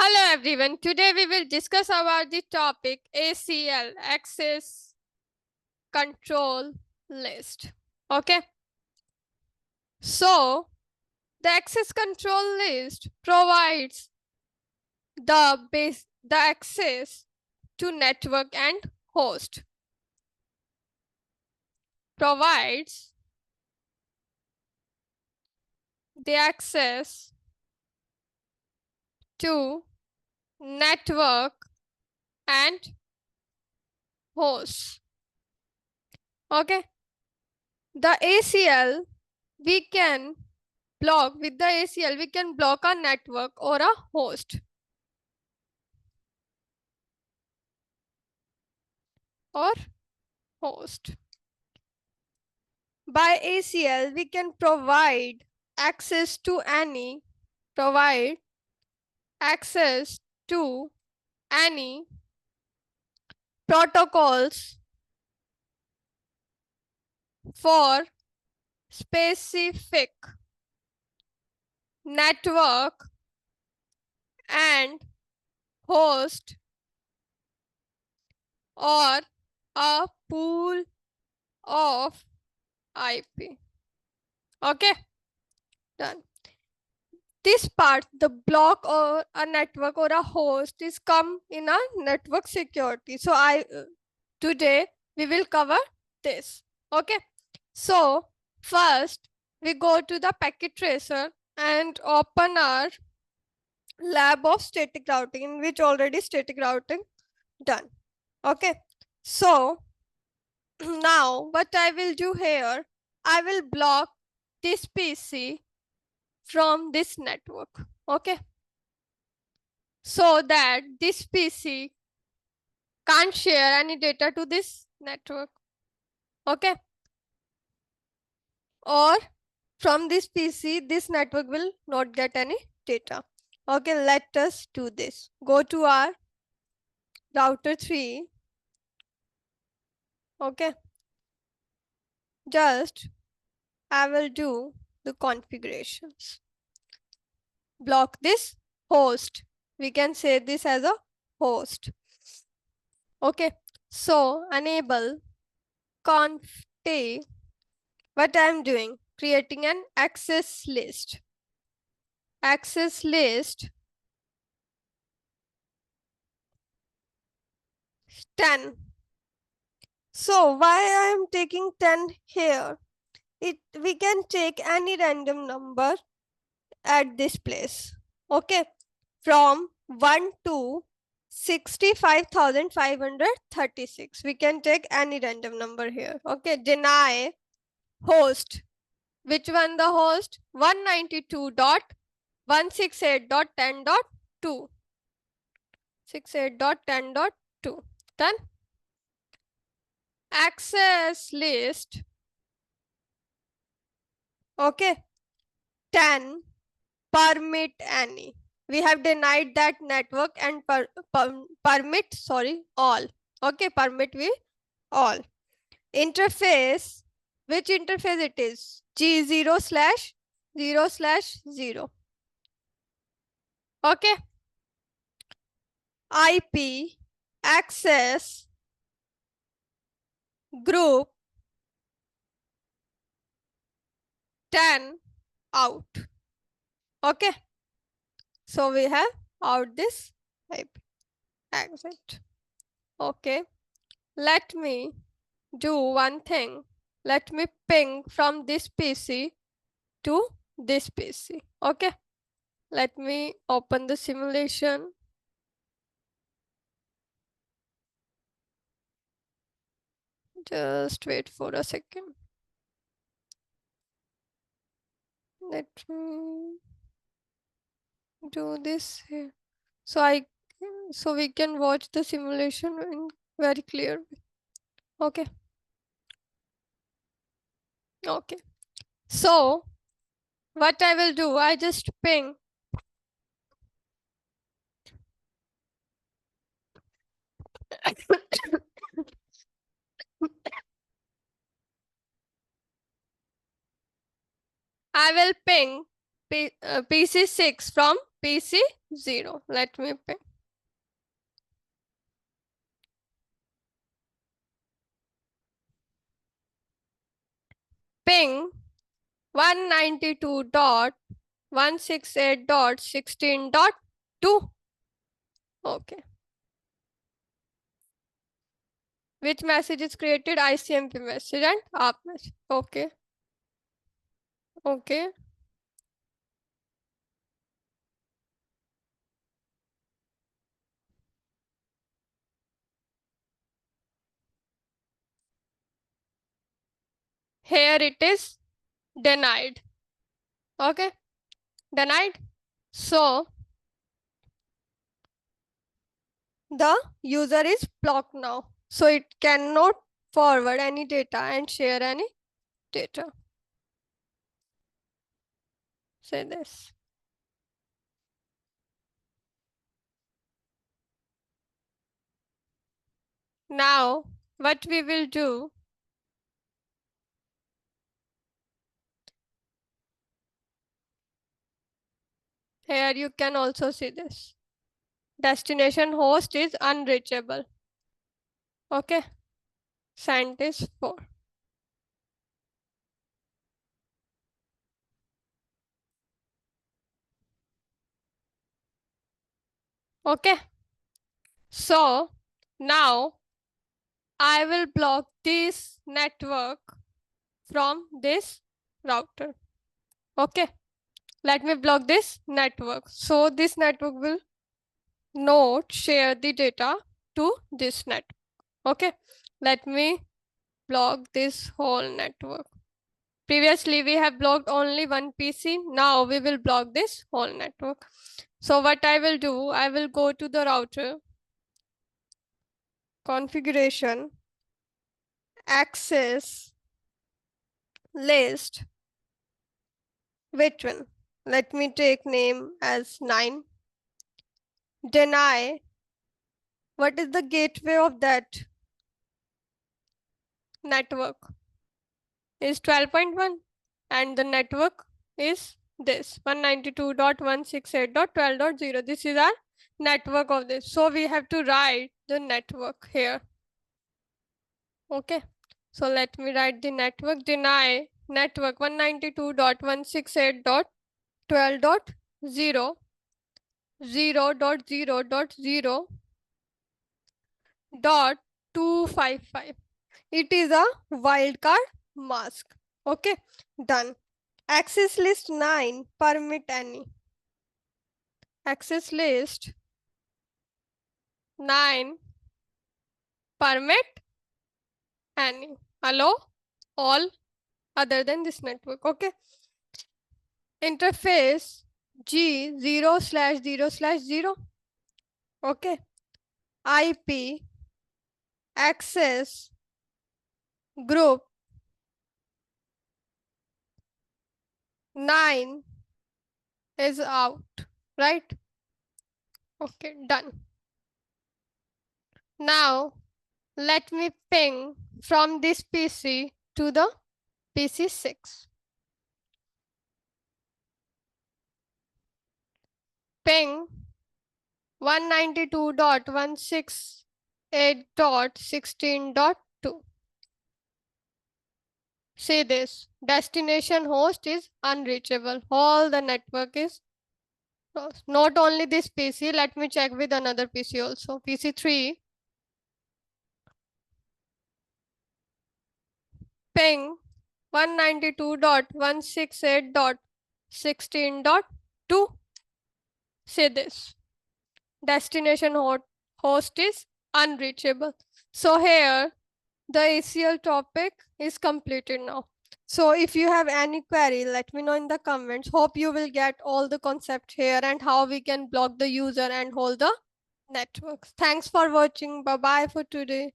Hello everyone. Today we will discuss about the topic ACL, Access Control List. Okay. So the access control list provides the access to network and host. Provides the access to network and hosts. Okay. The ACL we can block with the ACL we can block a network or a host. Or host. By ACL, we can provide access to any protocols for specific network and host or a pool of IP. Okay, done. This part, the block or a network or a host is come in a network security. So today we will cover this. Okay. So first we go to the packet tracer and open our lab of static routing in which already static routing done. Okay. So now what I will do here, I will block this PC from this network. Okay. So that this PC can't share any data to this network. Okay. Or from this PC, this network will not get any data. Okay, let us do this. Go to our router 3. Okay. Just I will do the configurations. Block this host. We can say this as a host. Okay. So enable conf t. What I am doing, creating an access list. Access list 10. So why I am taking 10 here? We can take any random number at this place. Okay. From 1 to 65,536. We can take any random number here. Okay. Deny host. Which one the host? 192.168.10.2. 68.10.2. Then access list. Okay. 10 permit any. We have denied that network and permit all. Okay, permit we all. Interface, which interface it is? G0/0/0. Okay. IP access group 10 out. Okay. So we have out this IP exit. Okay. Let me do one thing. Let me ping from this PC to this PC. Okay. Let me open the simulation. Just wait for a second. Let me do this here. So we can watch the simulation in very clear way. Okay. Okay. So what I will do, I just ping I will ping PC6 from PC 0. Let me ping. Ping 192.168.16.2. Okay. Which message is created? ICMP message and ARP message. Okay. Okay. Here it is denied. Okay. Denied. So the user is blocked now. So it cannot forward any data and share any data. Say this. Now, what we will do, here you can also see this. Destination host is unreachable. Okay. Sent is 4. Okay. So now I will block this network from this router. Okay. Let me block this network. So this network will not share the data to this network. Okay. Let me block this whole network. Previously, we have blocked only one PC. Now we will block this whole network. So what I will do, I will go to the router, configuration, access list. Which one? Let me take name as 9. Deny. What is the gateway of that network? Is 12.1 and the network is this 192.168.12.0. This is our network of this. So we have to write the network here. Okay. So let me write the network. Deny network 192.168.12.0 0.0.0.255. It is a wildcard mask. Okay, done. Access list 9, permit any. Access list 9, permit any. Allow all other than this network. Okay. Interface G 0/0/0. Okay. IP access group 9 is out, right? Okay, done. Now let me ping from this PC to the PC 6. Ping 192.168.16.2. See this, destination host is unreachable. All the network is lost. Not only this PC, let me check with another PC also. PC 3. Ping 192.168.16.2. Say this, destination host is unreachable. So here the ACL topic is completed now. So if you have any query, let me know in the comments. Hope you will get all the concept here and how we can block the user and hold the networks. Thanks for watching. Bye bye for today.